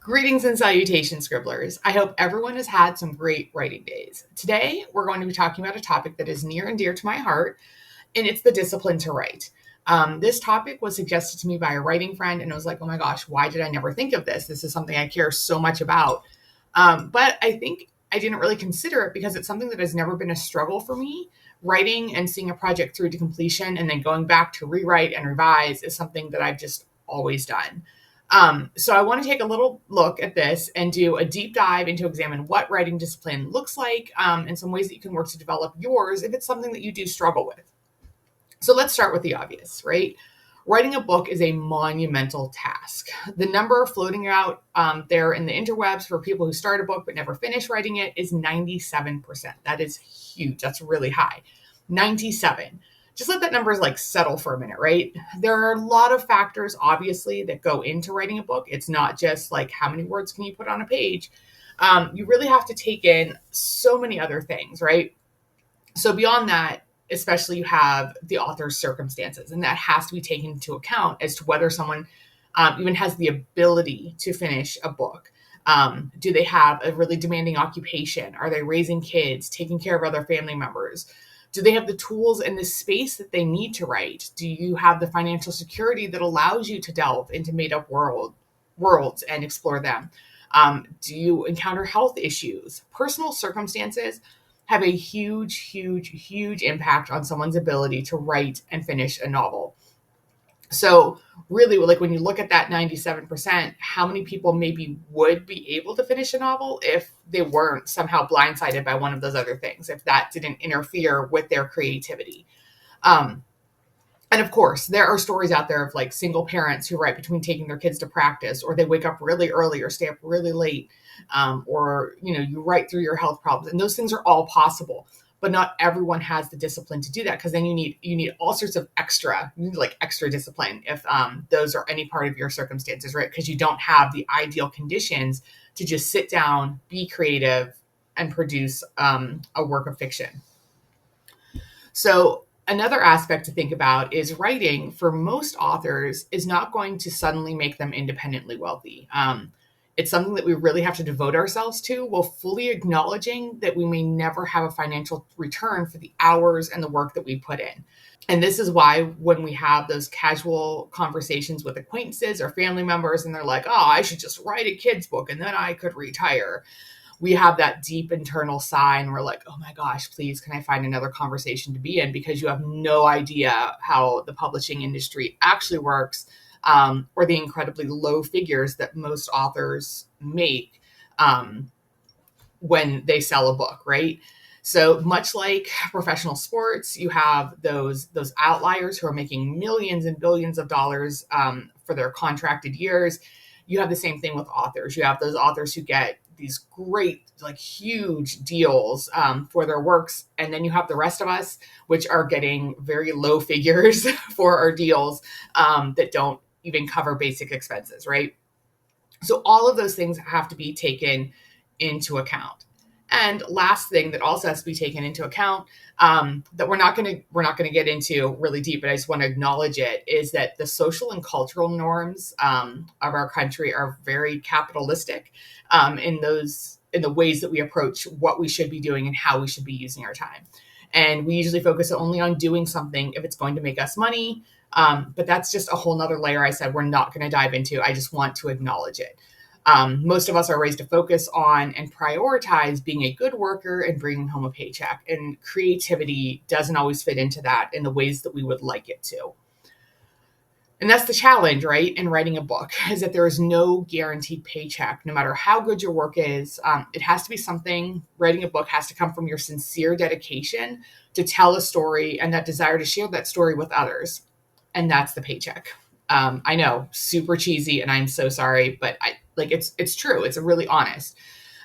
Greetings and salutations, Scribblers. I hope everyone has had some great writing days. Today, we're going to be talking about a topic that is near and dear to my heart, and it's the discipline to write. This topic was suggested to me by a writing friend, and I was like, oh my gosh, why did I never think of this? This is something I care so much about. But I think I didn't really consider it because it's something that has never been a struggle for me. Writing and seeing a project through to completion and then going back to rewrite and revise is something that I've just always done. So I want to take a little look at this and do a deep dive into examine what writing discipline looks like and some ways that you can work to develop yours if it's something that you do struggle with. So let's start with the obvious, right? Writing a book is a monumental task. The number floating out there in the interwebs for people who start a book but never finish writing it is 97%. That is huge. That's really high. 97. Just let that number settle for a minute, right? There are a lot of factors, obviously, that go into writing a book. It's not just how many words can you put on a page. You really have to take in so many other things, right? So beyond that, especially you have the author's circumstances, and that has to be taken into account as to whether someone even has the ability to finish a book. Do they have a really demanding occupation? Are they raising kids, taking care of other family members? Do they have the tools and the space that they need to write? Do you have the financial security that allows you to delve into made-up worlds and explore them? Do you encounter health issues? Personal circumstances have a huge, huge, huge impact on someone's ability to write and finish a novel. So really, when you look at that 97%, how many people maybe would be able to finish a novel if they weren't somehow blindsided by one of those other things, if that didn't interfere with their creativity? And of course, there are stories out there of single parents who write between taking their kids to practice, or they wake up really early or stay up really late, or you write through your health problems, and those things are all possible. But not everyone has the discipline to do that, because then you need all sorts of extra discipline if those are any part of your circumstances, right? Because you don't have the ideal conditions to just sit down, be creative, and produce a work of fiction. So another aspect to think about is writing for most authors is not going to suddenly make them independently wealthy. It's something that we really have to devote ourselves to, while fully acknowledging that we may never have a financial return for the hours and the work that we put in. And this is why when we have those casual conversations with acquaintances or family members, and they're like, oh, I should just write a kid's book and then I could retire, we have that deep internal sigh and we're like, oh my gosh, please, can I find another conversation to be in? Because you have no idea how the publishing industry actually works, or the incredibly low figures that most authors make when they sell a book, right? So much like professional sports, you have those outliers who are making millions and billions of dollars for their contracted years. You have the same thing with authors. You have those authors who get these great, huge deals for their works. And then you have the rest of us, which are getting very low figures for our deals that don't even cover basic expenses, right? So all of those things have to be taken into account. And last thing that also has to be taken into account that we're not going to get into really deep, but I just want to acknowledge it, is that the social and cultural norms of our country are very capitalistic in the ways that we approach what we should be doing and how we should be using our time. And we usually focus only on doing something if it's going to make us money. But that's just a whole nother layer I said we're not going to dive into. I just want to acknowledge it. Most of us are raised to focus on and prioritize being a good worker and bringing home a paycheck. And creativity doesn't always fit into that in the ways that we would like it to. And that's the challenge, right, in writing a book, is that there is no guaranteed paycheck. No matter how good your work is, it has to be something. Writing a book has to come from your sincere dedication to tell a story and that desire to share that story with others. And that's the paycheck. I know, super cheesy, and I'm so sorry, but it's true. It's really honest.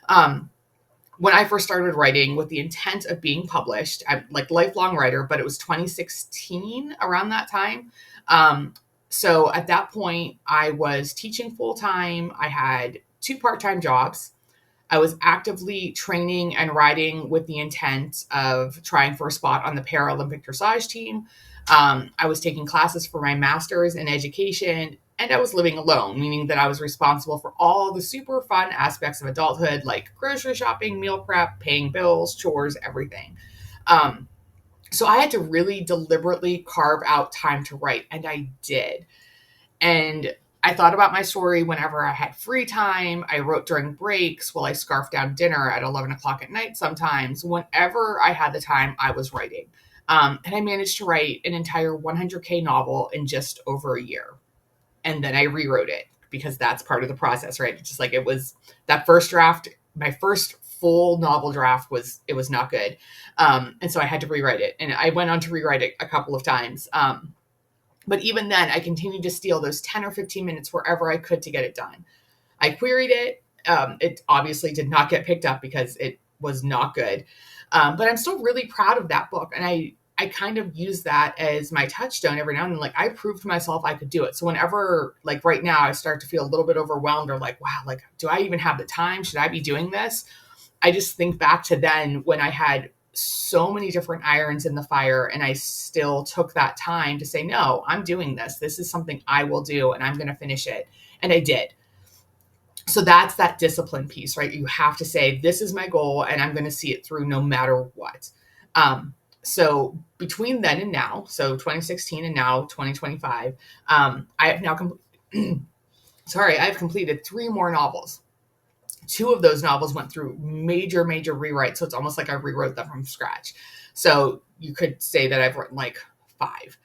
When I first started writing with the intent of being published, I'm lifelong writer, but it was 2016 around that time. So at that point, I was teaching full time. I had 2 part-time jobs. I was actively training and writing with the intent of trying for a spot on the Paralympic dressage team. I was taking classes for my master's in education And I was living alone, meaning that I was responsible for all the super fun aspects of adulthood, like grocery shopping, meal prep, paying bills, chores, everything. Um, so I had to really deliberately carve out time to write, and I did. And I thought about my story whenever I had free time. I wrote during breaks while I scarfed down dinner at 11 o'clock at night sometimes. Whenever I had the time, I was writing. And I managed to write an entire 100K novel in just over a year. And then I rewrote it because that's part of the process, right? It's just like it was that first draft, my first full novel draft was not good. And so I had to rewrite it. And I went on to rewrite it a couple of times. But even then, I continued to steal those 10 or 15 minutes wherever I could to get it done. I queried it. It obviously did not get picked up because it was not good. But I'm still really proud of that book. And I kind of use that as my touchstone every now and then. Like, I proved to myself I could do it. So whenever, like right now, I start to feel a little bit overwhelmed or like, wow, like, do I even have the time? Should I be doing this? I just think back to then when I had so many different irons in the fire, and I still took that time to say, no, I'm doing this. This is something I will do, and I'm going to finish it. And I did. So that's that discipline piece, right? You have to say, this is my goal, and I'm going to see it through no matter what. So between then and now, so 2016 and now 2025, I have now I've completed 3 more novels. 2 of those novels went through major rewrites. So it's almost like I rewrote them from scratch. So you could say that I've written like 5.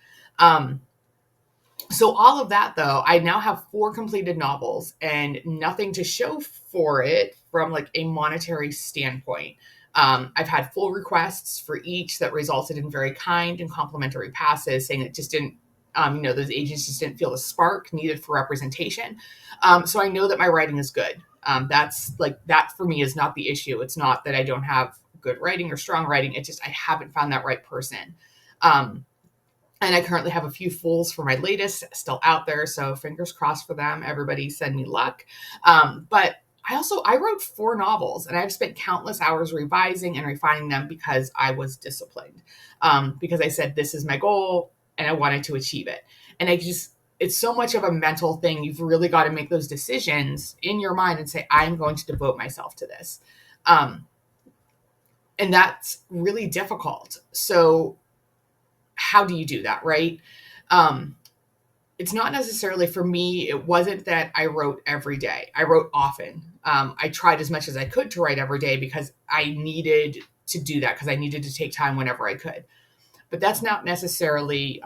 So all of that though, I now have 4 completed novels and nothing to show for it from like a monetary standpoint. I've had full requests for each that resulted in very kind and complimentary passes saying it just didn't, those agents just didn't feel the spark needed for representation. So I know that my writing is good. That's like, that for me is not the issue. It's not that I don't have good writing or strong writing. It's just, I haven't found that right person. And I currently have a few fulls for my latest still out there. So fingers crossed for them. Everybody send me luck. But I wrote 4 novels and I've spent countless hours revising and refining them because I was disciplined. Because I said, this is my goal and I wanted to achieve it. And it's so much of a mental thing. You've really got to make those decisions in your mind and say, I'm going to devote myself to this. And that's really difficult. So how do you do that, right? It's not necessarily for me. It wasn't that I wrote every day. I wrote often. I tried as much as I could to write every day because I needed to do that because I needed to take time whenever I could. But that's not necessarily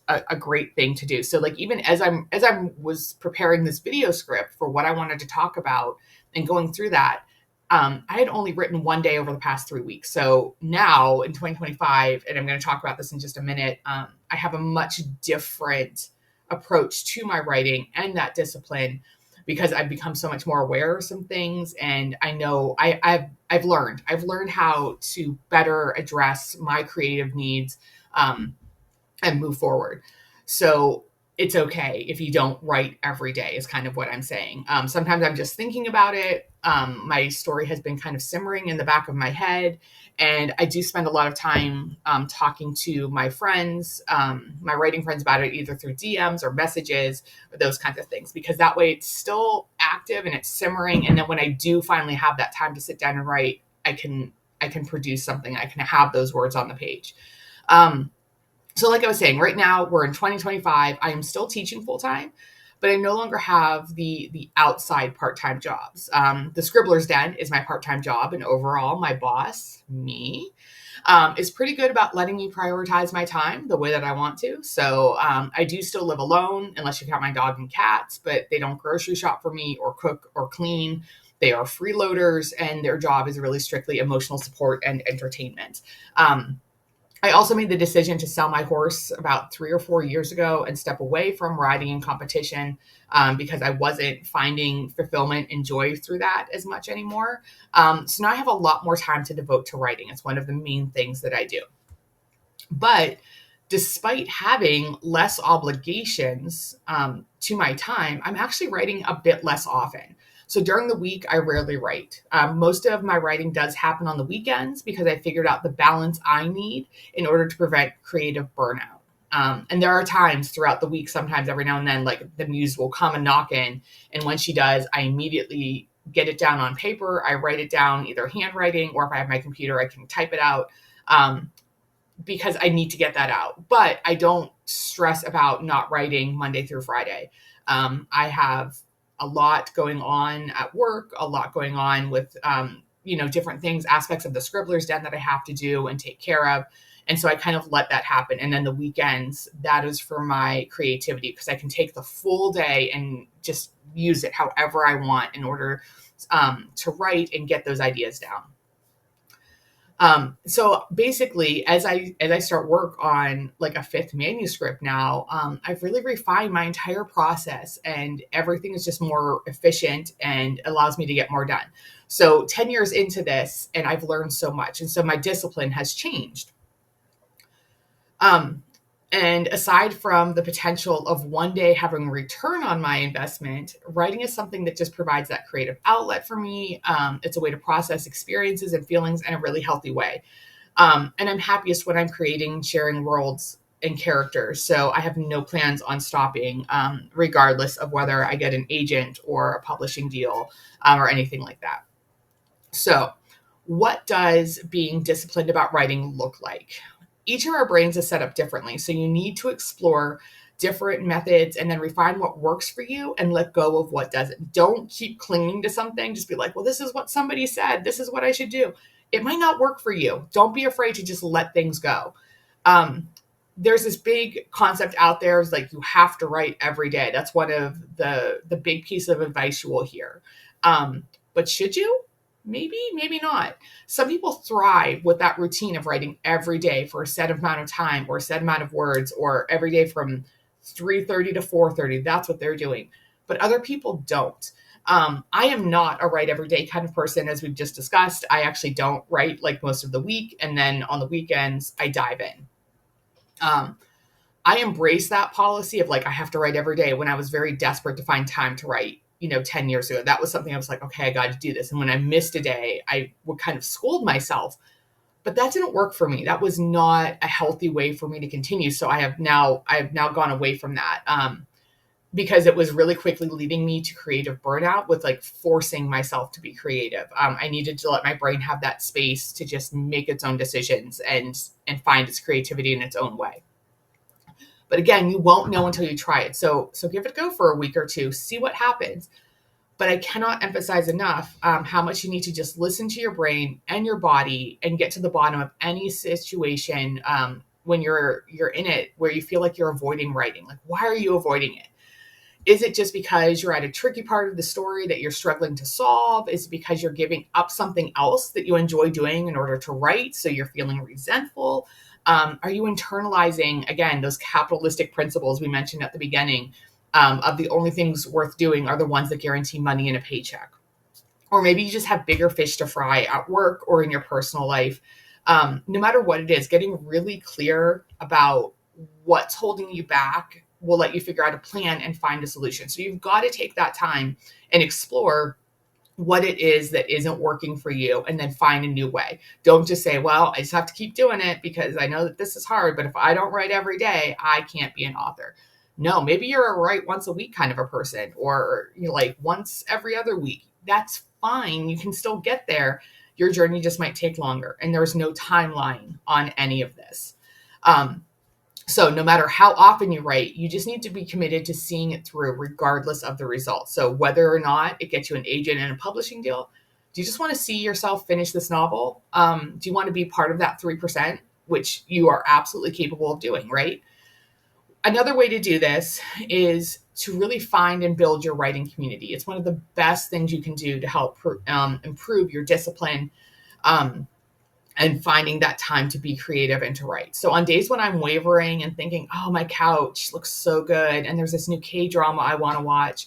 a great thing to do. So like even as I was preparing this video script for what I wanted to talk about and going through that, I had only written 1 day over the past 3 weeks. So now in 2025, and I'm going to talk about this in just a minute, I have a much different approach to my writing and that discipline because I've become so much more aware of some things. And I know I've learned how to better address my creative needs, and move forward. So it's okay if you don't write every day is kind of what I'm saying. Sometimes I'm just thinking about it. My story has been kind of simmering in the back of my head. And I do spend a lot of time talking to my friends, my writing friends about it, either through DMs or messages or those kinds of things, because that way it's still active and it's simmering. And then when I do finally have that time to sit down and write, I can produce something. I can have those words on the page. So like I was saying, right now we're in 2025. I am still teaching full time, but I no longer have the outside part-time jobs. The Scribblers Den is my part-time job, and overall my boss, me, is pretty good about letting me prioritize my time the way that I want to. So I do still live alone, unless you count my dog and cats, but they don't grocery shop for me or cook or clean. They are freeloaders, and their job is really strictly emotional support and entertainment. I also made the decision to sell my horse about 3 or 4 years ago and step away from riding in competition because I wasn't finding fulfillment and joy through that as much anymore. So now I have a lot more time to devote to writing. It's one of the main things that I do. But despite having less obligations to my time, I'm actually writing a bit less often. So during the week, I rarely write. Most of my writing does happen on the weekends because I figured out the balance I need in order to prevent creative burnout. And there are times throughout the week, sometimes every now and then, like the muse will come and knock in. And when she does, I immediately get it down on paper. I write it down, either handwriting, or if I have my computer, I can type it out, because I need to get that out. But I don't stress about not writing Monday through Friday. I have a lot going on at work, a lot going on with, different things, aspects of the Scribblers den that I have to do and take care of. And so I kind of let that happen. And then the weekends, that is for my creativity, because I can take the full day and just use it however I want in order to write and get those ideas down. So basically, as I start work on like a fifth manuscript now, I've really refined my entire process, and everything is just more efficient and allows me to get more done. So 10 years into this, and I've learned so much. And so my discipline has changed. And aside from the potential of one day having a return on my investment, writing is something that just provides that creative outlet for me. It's a way to process experiences and feelings in a really healthy way. And I'm happiest when I'm creating, sharing worlds and characters. So I have no plans on stopping, regardless of whether I get an agent or a publishing deal, or anything like that. So what does being disciplined about writing look like? Each of our brains is set up differently. So you need to explore different methods and then refine what works for you and let go of what doesn't. Don't keep clinging to something. Just be like, well, this is what somebody said. This is what I should do. It might not work for you. Don't be afraid to just let things go. There's this big concept out there. It's like you have to write every day. That's one of the big piece of advice you will hear. But should you? Maybe not. Some people thrive with that routine of writing every day for a set amount of time or a set amount of words, or every day from 3:30 to 4:30. That's what they're doing. But other people don't. I am not a write every day kind of person, as we've just discussed. I actually don't write like most of the week. And then on the weekends, I dive in. I embrace that policy of like, I have to write every day when I was very desperate to find time to write. 10 years ago, that was something I was like, okay, I got to do this. And when I missed a day, I would kind of scold myself, but that didn't work for me. That was not a healthy way for me to continue. So I have now gone away from that, because it was really quickly leading me to creative burnout with like forcing myself to be creative. I needed to let my brain have that space to just make its own decisions and find its creativity in its own way. But again, you won't know until you try it. So give it a go for a week or two, see what happens. But I cannot emphasize enough how much you need to just listen to your brain and your body and get to the bottom of any situation when you're in it where you feel like you're avoiding writing. Like, why are you avoiding it? Is it just because you're at a tricky part of the story that you're struggling to solve? Is it because you're giving up something else that you enjoy doing in order to write, so you're feeling resentful? Are you internalizing, again, those capitalistic principles we mentioned at the beginning, of the only things worth doing are the ones that guarantee money and a paycheck? Or maybe you just have bigger fish to fry at work or in your personal life. No matter what it is, getting really clear about what's holding you back will let you figure out a plan and find a solution. So you've got to take that time and explore what it is that isn't working for you, and then find a new way. Don't just say, well, I just have to keep doing it because I know that this is hard, but if I don't write every day, I can't be an author. No, maybe you're a write once a week kind of a person, or like once every other week. That's fine. You can still get there. Your journey just might take longer, and there's no timeline on any of this. So no matter how often you write, you just need to be committed to seeing it through regardless of the results. So whether or not it gets you an agent and a publishing deal, do you just want to see yourself finish this novel? Do you want to be part of that 3%, which you are absolutely capable of doing, right? Another way to do this is to really find and build your writing community. It's one of the best things you can do to help improve your discipline, and finding that time to be creative and to write. So on days when I'm wavering and thinking, oh, my couch looks so good, and there's this new K-drama I want to watch,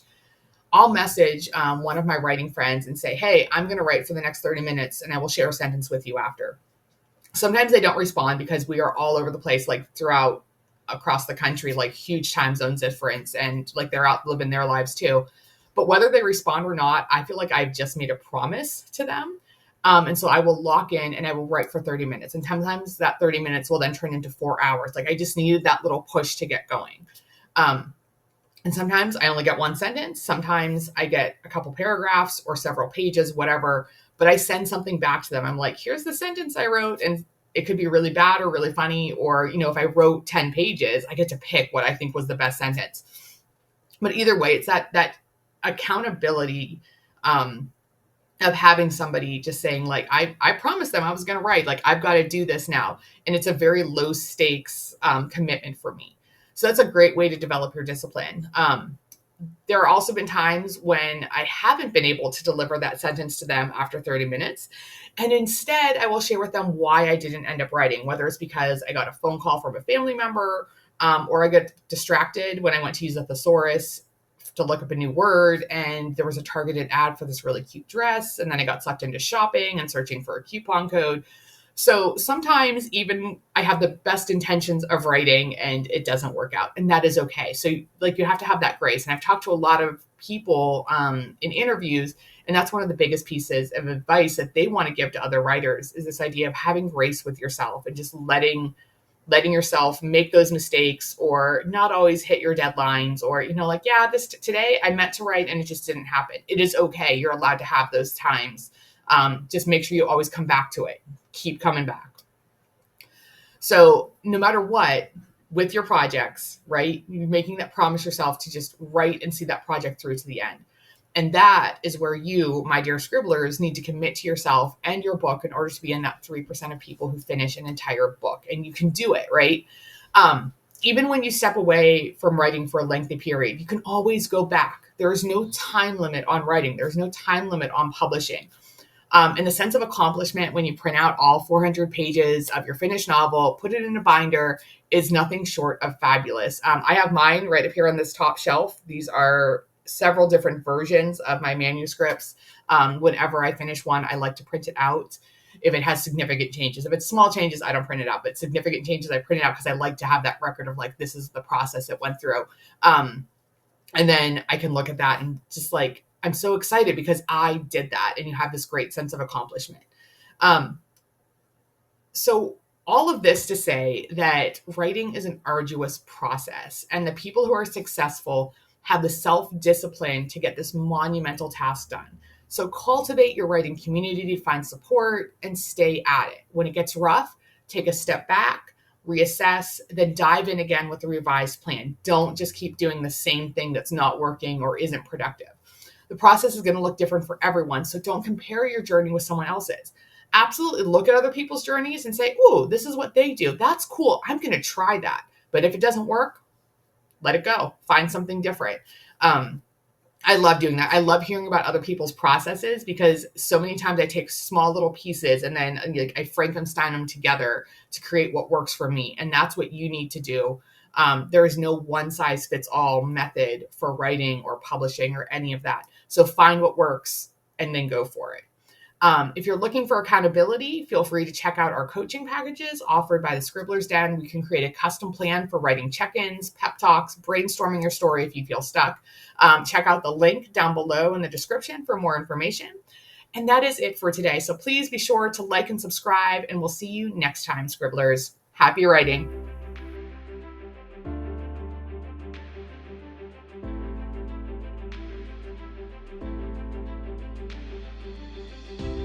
I'll message one of my writing friends and say, hey, I'm going to write for the next 30 minutes, and I will share a sentence with you after. Sometimes they don't respond because we are all over the place, like across the country, like huge time zones difference, and like they're out living their lives too. But whether they respond or not, I feel like I've just made a promise to them. And so I will lock in and I will write for 30 minutes. And sometimes that 30 minutes will then turn into 4 hours. Like I just needed that little push to get going. And sometimes I only get one sentence. Sometimes I get a couple paragraphs or several pages, whatever. But I send something back to them. I'm like, here's the sentence I wrote. And it could be really bad or really funny. Or, if I wrote 10 pages, I get to pick what I think was the best sentence. But either way, it's that accountability of having somebody just saying, like, I promised them I was going to write. Like, I've got to do this now. And it's a very low stakes commitment for me. So that's a great way to develop your discipline. There are also been times when I haven't been able to deliver that sentence to them after 30 minutes. And instead, I will share with them why I didn't end up writing, whether it's because I got a phone call from a family member, or I got distracted when I went to use a thesaurus to look up a new word, and there was a targeted ad for this really cute dress. And then I got sucked into shopping and searching for a coupon code. So sometimes even I have the best intentions of writing and it doesn't work out, and that is okay. So you have to have that grace. And I've talked to a lot of people in interviews, and that's one of the biggest pieces of advice that they want to give to other writers is this idea of having grace with yourself and just letting yourself make those mistakes or not always hit your deadlines or, today I meant to write and it just didn't happen. It is okay. You're allowed to have those times. Just make sure you always come back to it. Keep coming back. So no matter what, with your projects, right, you're making that promise yourself to just write and see that project through to the end. And that is where you, my dear scribblers, need to commit to yourself and your book in order to be in that 3% of people who finish an entire book. And you can do it, right? Even when you step away from writing for a lengthy period, you can always go back. There is no time limit on writing. There's no time limit on publishing. And the sense of accomplishment when you print out all 400 pages of your finished novel, put it in a binder, is nothing short of fabulous. I have mine right up here on this top shelf. These are several different versions of my manuscripts. Whenever I finish one, I like to print it out if it has significant changes. If it's small changes, I don't print it out, but significant changes, I print it out because I like to have that record of like, this is the process it went through. And then I can look at that and just like, I'm so excited because I did that, and you have this great sense of accomplishment. So all of this to say that writing is an arduous process, and the people who are successful have the self-discipline to get this monumental task done. So cultivate your writing community to find support and stay at it. When it gets rough, take a step back, reassess, then dive in again with a revised plan. Don't just keep doing the same thing that's not working or isn't productive. The process is going to look different for everyone, so don't compare your journey with someone else's. Absolutely look at other people's journeys and say, "Ooh, this is what they do. That's cool. I'm going to try that." But if it doesn't work, let it go. Find something different. I love doing that. I love hearing about other people's processes because so many times I take small little pieces and then I Frankenstein them together to create what works for me. And that's what you need to do. There is no one size fits all method for writing or publishing or any of that. So find what works and then go for it. If you're looking for accountability, feel free to check out our coaching packages offered by the Scribblers Den. We can create a custom plan for writing check-ins, pep talks, brainstorming your story if you feel stuck. Check out the link down below in the description for more information. And that is it for today. So please be sure to like and subscribe, and we'll see you next time, Scribblers. Happy writing.